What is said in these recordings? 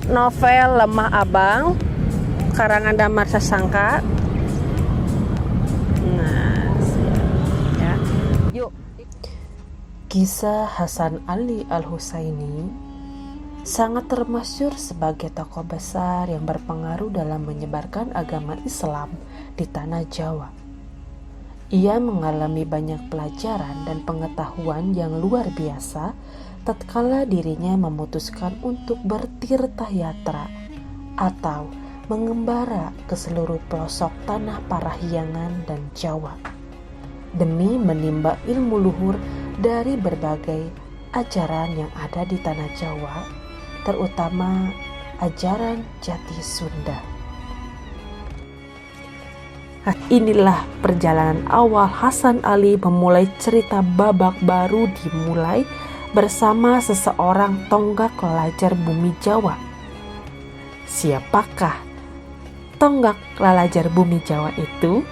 novel Lemah Abang karangan Damar Sasangka. Nah, ya. Yuk. Kisah Hasan Ali Al-Husaini sangat termasyhur sebagai tokoh besar yang berpengaruh dalam menyebarkan agama Islam di tanah Jawa. Ia mengalami banyak pelajaran dan pengetahuan yang luar biasa tatkala dirinya memutuskan untuk bertirta yatra atau mengembara ke seluruh pelosok tanah Parahyangan dan Jawa demi menimba ilmu luhur dari berbagai ajaran yang ada di tanah Jawa, terutama ajaran Jati Sunda. Inilah perjalanan awal Hasan Ali memulai cerita babak baru dimulai bersama seseorang tonggak lalajar bumi Jawa. Siapakah tonggak lalajar bumi Jawa itu?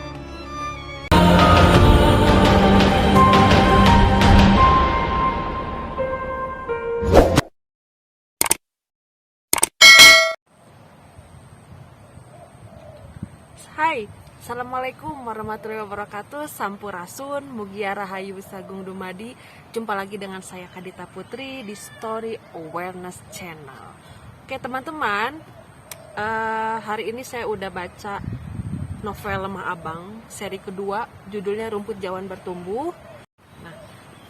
Hai, Assalamualaikum warahmatullahi wabarakatuh. Sampurasun, Mugia Rahayu Sagung Dumadi. Jumpa lagi dengan saya Kadita Putri di Story Awareness Channel. Oke teman-teman, hari ini saya udah baca novel Lemah Abang seri kedua, judulnya Rumput Jawan Bertumbuh. Nah,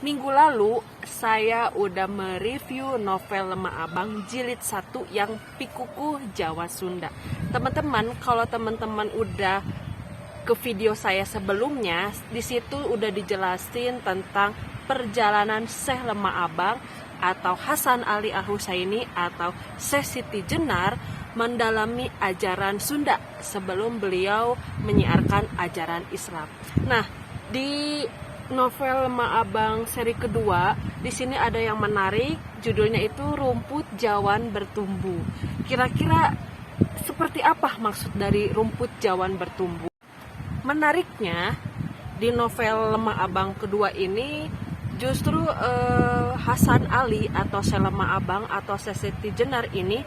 minggu lalu saya udah mereview novel Lemah Abang jilid 1 yang Pikukuh Jawa Sunda. Teman-teman, kalau teman-teman udah ke video saya sebelumnya, di situ udah dijelasin tentang perjalanan Syekh Lemah Abang atau Hasan Ali Al-Husaini atau Syekh Siti Jenar mendalami ajaran Sunda sebelum beliau menyiarkan ajaran Islam. Nah, di novel Lemah Abang seri kedua, di sini ada yang menarik, judulnya itu Rumput Jawan Bertumbuh. Kira-kira seperti apa maksud dari rumput jawan bertumbuh? Menariknya, di novel Lemah Abang kedua ini justru Hasan Ali atau Syekh Lemah Abang atau Syekh Siti Jenar ini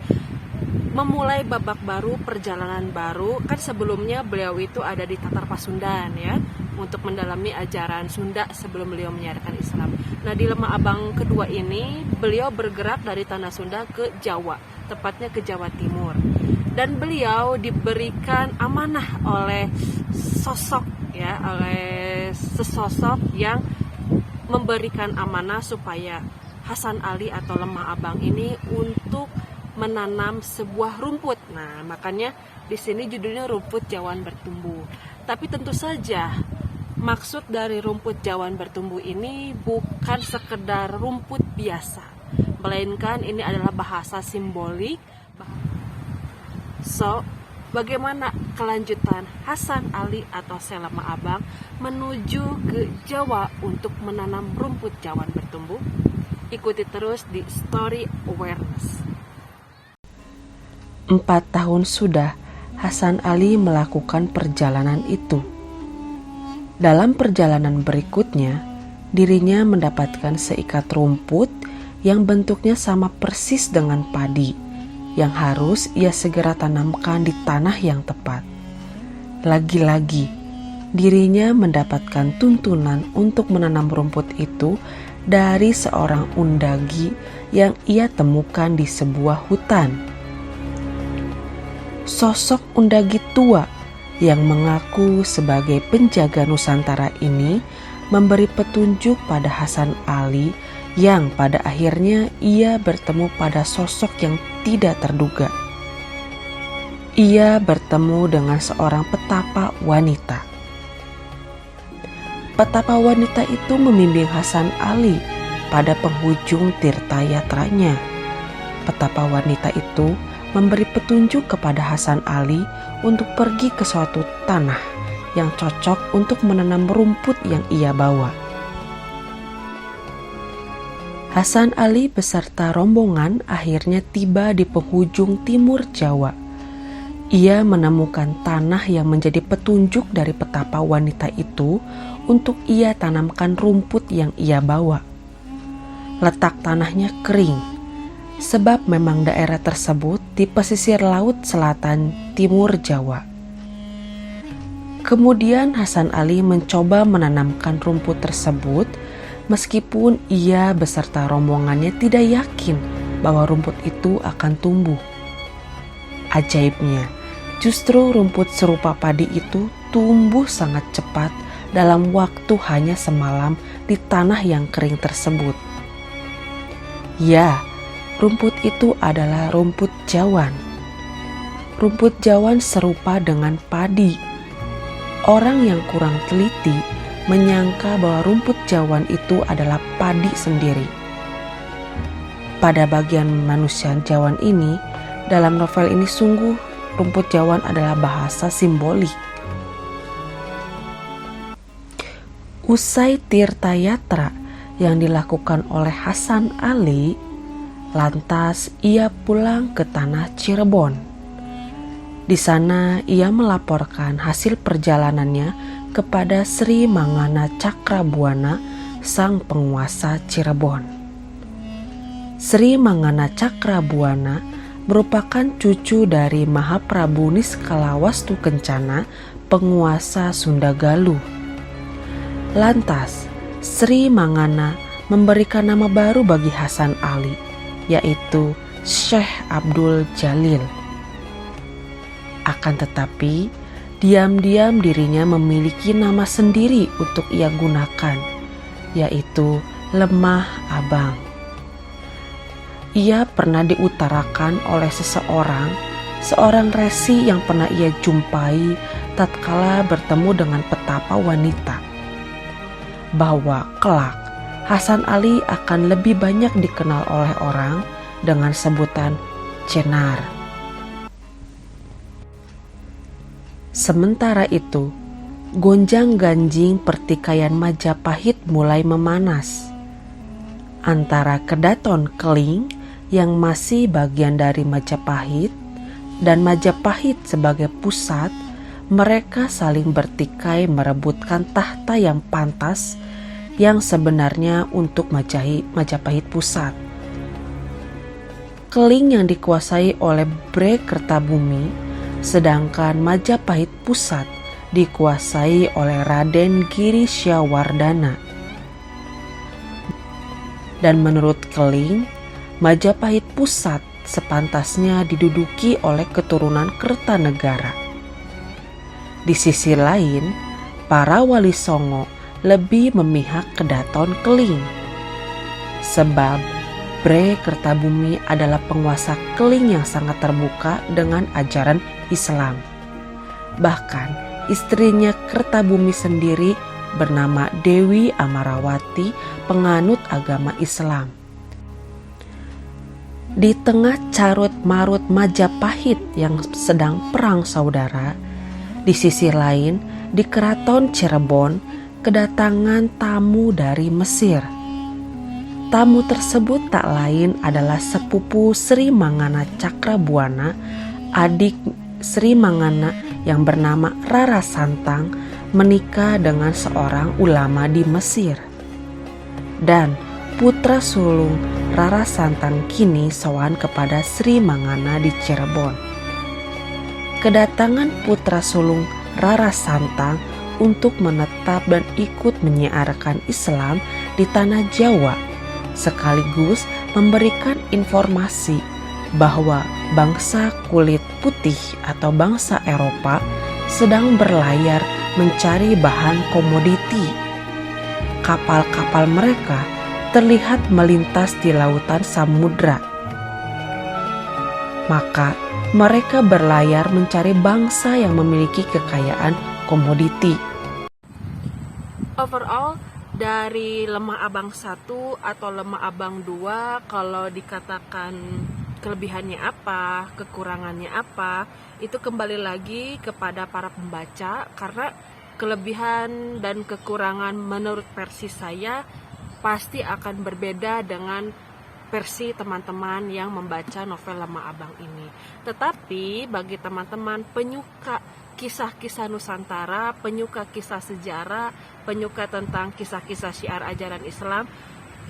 memulai babak baru, perjalanan baru. Kan sebelumnya beliau itu ada di Tatar Pasundan ya, untuk mendalami ajaran Sunda sebelum beliau menyiarkan Islam. Nah, di Lemah Abang kedua ini beliau bergerak dari tanah Sunda ke Jawa, tepatnya ke Jawa Timur. Dan beliau diberikan amanah oleh sesosok yang memberikan amanah supaya Hasan Ali atau Lemah Abang ini untuk menanam sebuah rumput. Nah, makanya di sini judulnya Rumput Jawan Bertumbuh. Tapi tentu saja maksud dari rumput jawan bertumbuh ini bukan sekedar rumput biasa, melainkan ini adalah bahasa simbolik. So, bagaimana kelanjutan Hasan Ali atau Syekh Lemah Abang menuju ke Jawa untuk menanam rumput jawan bertumbuh? Ikuti terus di Story Awareness. 4 tahun sudah Hasan Ali melakukan perjalanan itu. Dalam perjalanan berikutnya, dirinya mendapatkan seikat rumput yang bentuknya sama persis dengan padi yang harus ia segera tanamkan di tanah yang tepat. Lagi-lagi, dirinya mendapatkan tuntunan untuk menanam rumput itu dari seorang undagi yang ia temukan di sebuah hutan. Sosok undagi tua yang mengaku sebagai penjaga Nusantara ini memberi petunjuk pada Hasan Ali yang pada akhirnya ia bertemu pada sosok yang tidak terduga. Ia bertemu dengan seorang petapa wanita. Petapa wanita itu membimbing Hasan Ali pada penghujung tirta yatranya. Petapa wanita itu memberi petunjuk kepada Hasan Ali untuk pergi ke suatu tanah yang cocok untuk menanam rumput yang ia bawa. Hasan Ali beserta rombongan akhirnya tiba di penghujung timur Jawa. Ia menemukan tanah yang menjadi petunjuk dari petapa wanita itu untuk ia tanamkan rumput yang ia bawa. Letak tanahnya kering, sebab memang daerah tersebut di pesisir laut selatan timur Jawa. Kemudian Hasan Ali mencoba menanamkan rumput tersebut meskipun ia beserta rombongannya tidak yakin bahwa rumput itu akan tumbuh. Ajaibnya, justru rumput serupa padi itu tumbuh sangat cepat dalam waktu hanya semalam di tanah yang kering tersebut. Ya, rumput itu adalah rumput jawan. Rumput jawan serupa dengan padi. Orang yang kurang teliti menyangka bahwa rumput jawan itu adalah padi sendiri. Pada bagian manusia jawan ini, dalam novel ini sungguh rumput jawan adalah bahasa simbolik. Usai tirtayatra yang dilakukan oleh Hasan Ali, lantas ia pulang ke tanah Cirebon. Di sana ia melaporkan hasil perjalanannya kepada Sri Mangana Cakrabuana, sang penguasa Cirebon. Sri Mangana Cakrabuana merupakan cucu dari Mahaprabu Niskalawastu Kencana, penguasa Sunda Galuh. Lantas, Sri Mangana memberikan nama baru bagi Hasan Ali, yaitu Syekh Abdul Jalil. Akan tetapi, diam-diam dirinya memiliki nama sendiri untuk ia gunakan, yaitu Lemah Abang. Ia pernah diutarakan oleh seorang resi yang pernah ia jumpai tatkala bertemu dengan petapa wanita, bahwa kelak Hasan Ali akan lebih banyak dikenal oleh orang dengan sebutan Cenar. Sementara itu, gonjang-ganjing pertikaian Majapahit mulai memanas. Antara Kedaton Keling yang masih bagian dari Majapahit dan Majapahit sebagai pusat, mereka saling bertikai merebutkan tahta yang pantas yang sebenarnya untuk Majapahit pusat. Keling yang dikuasai oleh Bre Kertabumi, sedangkan Majapahit pusat dikuasai oleh Raden Giri Syawardana. Dan menurut Keling, Majapahit pusat sepantasnya diduduki oleh keturunan Kertanegara. Di sisi lain, para wali Songo lebih memihak Kedaton Keling, sebab Bre Kertabumi adalah penguasa Keling yang sangat terbuka dengan ajaran Islam. Bahkan istrinya Kertabumi sendiri bernama Dewi Amarawati, penganut agama Islam. Di tengah carut marut Majapahit yang sedang perang saudara, di sisi lain di Keraton Cirebon kedatangan tamu dari Mesir. Tamu tersebut tak lain adalah sepupu Sri Mangana Cakrabuana, adik Sri Mangana yang bernama Rara Santang menikah dengan seorang ulama di Mesir. Dan putra sulung Rara Santang kini sowan kepada Sri Mangana di Cirebon. Kedatangan putra sulung Rara Santang untuk menetap dan ikut menyiarkan Islam di tanah Jawa, sekaligus memberikan informasi bahwa bangsa kulit putih atau bangsa Eropa sedang berlayar mencari bahan komoditi. Kapal-kapal mereka terlihat melintas di lautan samudra. Maka mereka berlayar mencari bangsa yang memiliki kekayaan komoditi. Overall, dari Lemah Abang 1 atau Lemah Abang 2, kalau dikatakan kelebihannya apa, kekurangannya apa, itu kembali lagi kepada para pembaca, karena kelebihan dan kekurangan menurut versi saya pasti akan berbeda dengan versi teman-teman yang membaca novel Lemah Abang ini. Tetapi bagi teman-teman penyuka kisah-kisah Nusantara, penyuka kisah sejarah, penyuka tentang kisah-kisah syiar ajaran Islam,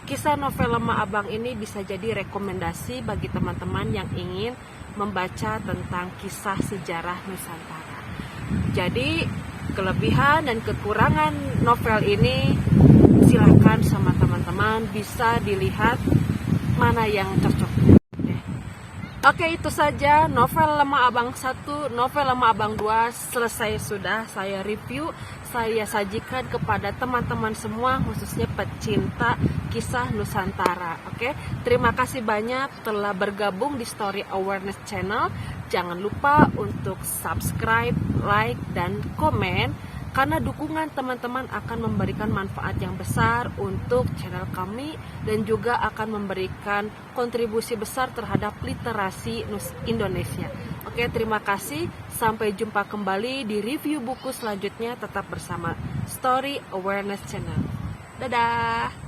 Kisah novel Lemah Abang ini bisa jadi rekomendasi bagi teman-teman yang ingin membaca tentang kisah sejarah Nusantara. Jadi kelebihan dan kekurangan novel ini silakan sama teman-teman bisa dilihat mana yang cocok. Oke, itu saja novel Lemah Abang 1, novel Lemah Abang 2 selesai sudah saya review, saya sajikan kepada teman-teman semua, khususnya pecinta kisah Nusantara. Oke, terima kasih banyak telah bergabung di Story Awareness Channel. Jangan lupa untuk subscribe, like, dan komen, karena dukungan teman-teman akan memberikan manfaat yang besar untuk channel kami dan juga akan memberikan kontribusi besar terhadap literasi Indonesia. Oke, terima kasih. Sampai jumpa kembali di review buku selanjutnya. Tetap bersama Story Awareness Channel. Dadah!